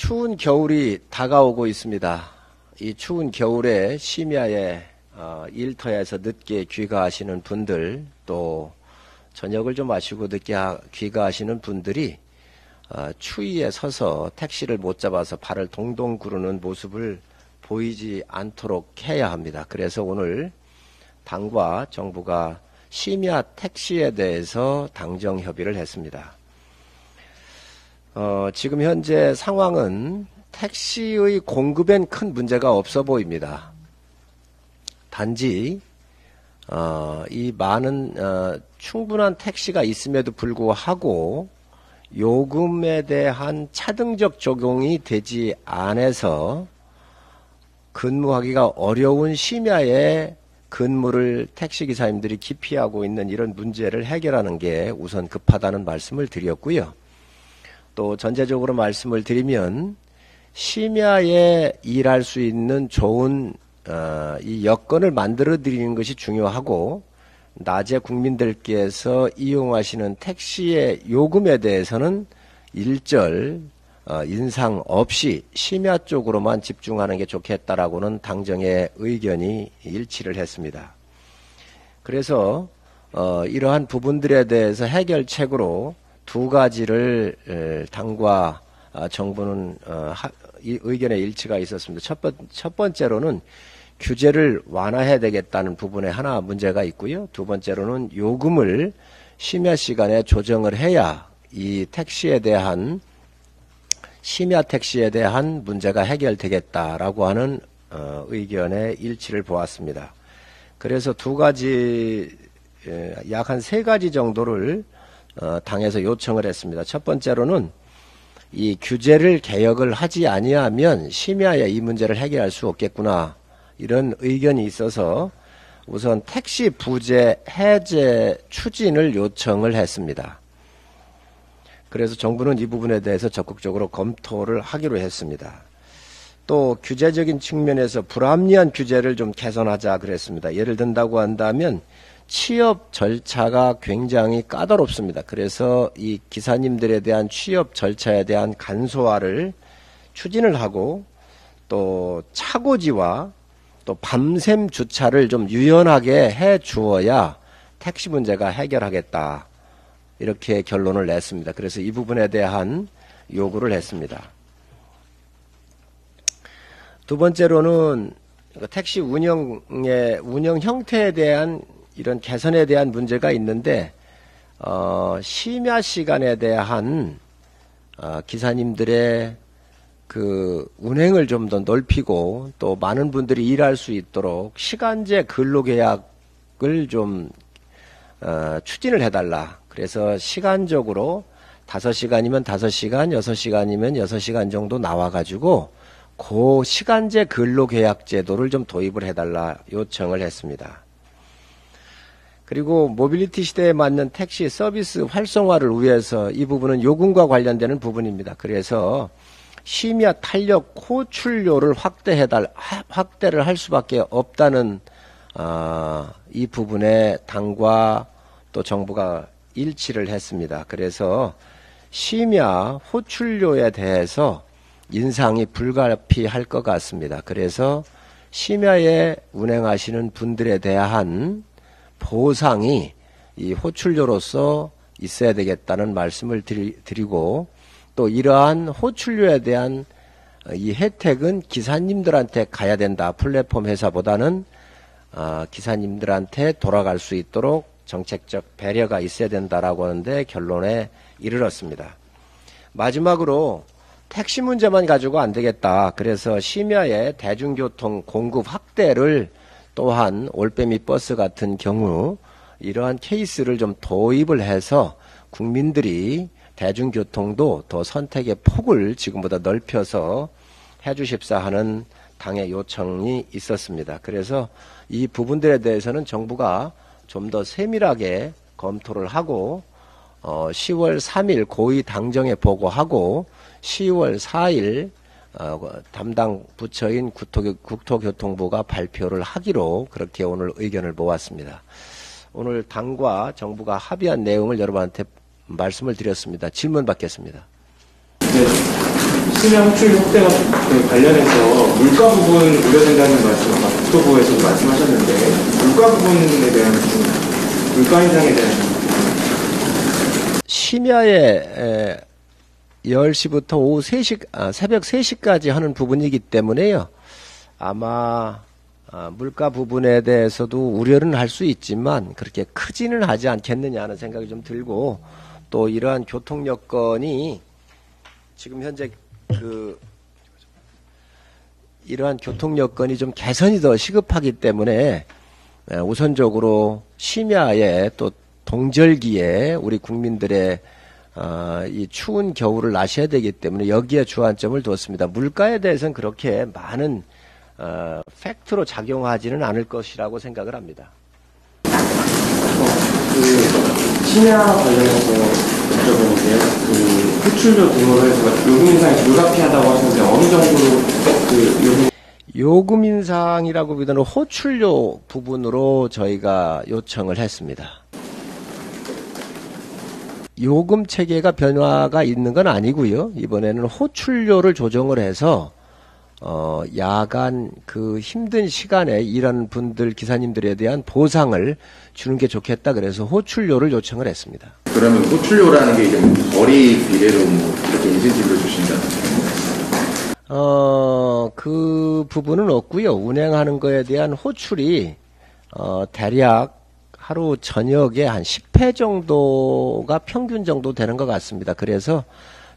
추운 겨울이 다가오고 있습니다. 이 추운 겨울에 심야에 일터에서 늦게 귀가하시는 분들, 또 저녁을 좀 마시고 늦게 귀가하시는 분들이 추위에 서서 택시를 못 잡아서 발을 동동 구르는 모습을 보이지 않도록 해야 합니다. 그래서 오늘 당과 정부가 심야 택시에 대해서 당정 협의를 했습니다. 지금 현재 상황은 택시의 공급엔 큰 문제가 없어 보입니다. 단지 이 많은 충분한 택시가 있음에도 불구하고 요금에 대한 차등적 적용이 되지 않아서 근무하기가 어려운 심야에 근무를 택시기사님들이 기피하고 있는 이런 문제를 해결하는 게 우선 급하다는 말씀을 드렸고요. 또 전체적으로 말씀을 드리면 심야에 일할 수 있는 좋은 이 여건을 만들어 드리는 것이 중요하고, 낮에 국민들께서 이용하시는 택시의 요금에 대해서는 일절 인상 없이 심야 쪽으로만 집중하는 게 좋겠다라고는 당정의 의견이 일치를 했습니다. 그래서 이러한 부분들에 대해서 해결책으로 두 가지를 당과 정부는 의견의 일치가 있었습니다. 첫 번째로는 규제를 완화해야 되겠다는 부분에 하나 문제가 있고요. 두 번째로는 요금을 심야 시간에 조정을 해야 이 택시에 대한 심야 택시에 대한 문제가 해결되겠다라고 하는 의견의 일치를 보았습니다. 그래서 두 가지, 약 한 세 가지 정도를 당에서 요청을 했습니다. 첫 번째로는 이 규제를 개혁을 하지 아니하면 심야에 이 문제를 해결할 수 없겠구나, 이런 의견이 있어서 우선 택시 부재 해제 추진을 요청을 했습니다. 그래서 정부는 이 부분에 대해서 적극적으로 검토를 하기로 했습니다. 또 규제적인 측면에서 불합리한 규제를 좀 개선하자 그랬습니다. 예를 든다고 한다면 취업 절차가 굉장히 까다롭습니다. 그래서 이 기사님들에 대한 취업 절차에 대한 간소화를 추진을 하고, 또 차고지와 또 밤샘 주차를 좀 유연하게 해 주어야 택시 문제가 해결하겠다, 이렇게 결론을 냈습니다. 그래서 이 부분에 대한 요구를 했습니다. 두 번째로는 택시 운영 형태에 대한 이런 개선에 대한 문제가 있는데, 심야 시간에 대한 기사님들의 그 운행을 좀 더 넓히고, 또 많은 분들이 일할 수 있도록 시간제 근로계약을 좀 추진을 해달라. 그래서 시간적으로 5시간이면 5시간, 6시간이면 6시간 정도 나와가지고 그 시간제 근로계약 제도를 좀 도입을 해달라 요청을 했습니다. 그리고 모빌리티 시대에 맞는 택시 서비스 활성화를 위해서 이 부분은 요금과 관련되는 부분입니다. 그래서 심야 탄력 호출료를 확대를 할 수밖에 없다는 이 부분에 당과 또 정부가 일치를 했습니다. 그래서 심야 호출료에 대해서 인상이 불가피할 것 같습니다. 그래서 심야에 운행하시는 분들에 대한 보상이 이 호출료로서 있어야 되겠다는 말씀을 드리고, 또 이러한 호출료에 대한 이 혜택은 기사님들한테 가야 된다. 플랫폼 회사보다는 기사님들한테 돌아갈 수 있도록 정책적 배려가 있어야 된다라고 하는데 결론에 이르렀습니다. 마지막으로 택시 문제만 가지고 안 되겠다. 그래서 심야에 대중교통 공급 확대를, 또한 올빼미 버스 같은 경우 이러한 케이스를 좀 도입을 해서 국민들이 대중교통도 더 선택의 폭을 지금보다 넓혀서 해주십사 하는 당의 요청이 있었습니다. 그래서 이 부분들에 대해서는 정부가 좀 더 세밀하게 검토를 하고 10월 3일 고위 당정에 보고하고 10월 4일 담당 부처인 국토교통부가 발표를 하기로 그렇게 오늘 의견을 모았습니다. 오늘 당과 정부가 합의한 내용을 여러분한테 말씀을 드렸습니다. 질문 받겠습니다. 네. 심야 호출 확대가 관련해서 물가 부분 우려된다는 말씀 아까 국토부에서도 말씀하셨는데 물가 부분에 대한 물가 인상에 대한 심야에 10시부터 오후 3시, 새벽 3시까지 하는 부분이기 때문에요. 아마 물가 부분에 대해서도 우려는 할 수 있지만 그렇게 크지는 하지 않겠느냐 하는 생각이 좀 들고, 또 이러한 교통 여건이 지금 현재 이러한 교통 여건이 좀 개선이 더 시급하기 때문에 우선적으로 심야에 또 동절기에 우리 국민들의 이 추운 겨울을 나셔야 되기 때문에 여기에 주안점을 뒀습니다. 물가에 대해서는 그렇게 많은 팩트로 작용하지는 않을 것이라고 생각을 합니다. 심야 관련해서 여쭤보는데요. 호출료 등으로 해서 요금 인상이 불가피하다고 하셨는데 어느 정도로 요금 인상이라고 보다는 호출료 부분으로 저희가 요청을 했습니다. 요금 체계가 변화가 있는 건 아니고요. 이번에는 호출료를 조정을 해서 야간 힘든 시간에 일하는 분들, 기사님들에 대한 보상을 주는 게 좋겠다. 그래서 호출료를 요청을 했습니다. 그러면 호출료라는 게 이제 거리 비례로 이렇게 인센티브를 주신다? 그 부분은 없고요. 운행하는 거에 대한 호출이 대략 하루 저녁에 한 10회 정도가 평균 정도 되는 것 같습니다. 그래서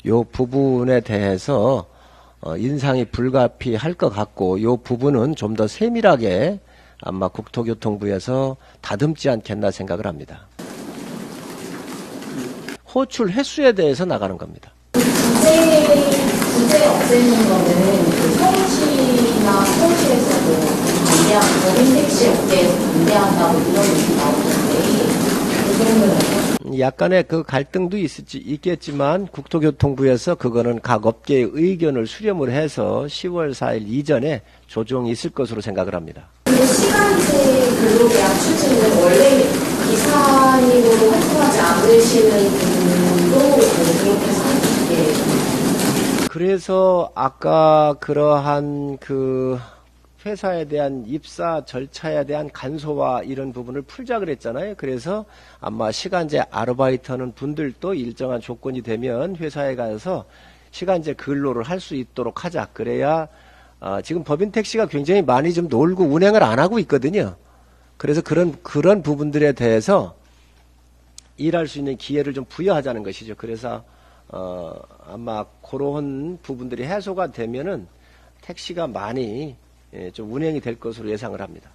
요 부분에 대해서 인상이 불가피할 것 같고, 요 부분은 좀 더 세밀하게 아마 국토교통부에서 다듬지 않겠나 생각을 합니다. 호출 횟수에 대해서 나가는 겁니다. 부재 없애는 거는 서울시나 서울시에서도 반대하고 택시 업계에서 반대한다고 이런 얘기 나오는데 그 정도는 약간의 그 갈등도 있겠지만 국토교통부에서 그거는 각 업계의 의견을 수렴을 해서 10월 4일 이전에 조정이 있을 것으로 생각을 합니다. 근데 시간제 근로계약 추진은 원래 기사님으로 활동하지 않으시는 분도 그렇게 해서 그래서 아까 그러한 회사에 대한 입사 절차에 대한 간소화 이런 부분을 풀자 그랬잖아요. 그래서 아마 시간제 아르바이트 하는 분들도 일정한 조건이 되면 회사에 가서 시간제 근로를 할 수 있도록 하자. 그래야 지금 법인 택시가 굉장히 많이 좀 놀고 운행을 안 하고 있거든요. 그래서 그런 부분들에 대해서 일할 수 있는 기회를 좀 부여하자는 것이죠. 그래서 아마 그런 부분들이 해소가 되면은 택시가 많이 좀 운행이 될 것으로 예상을 합니다.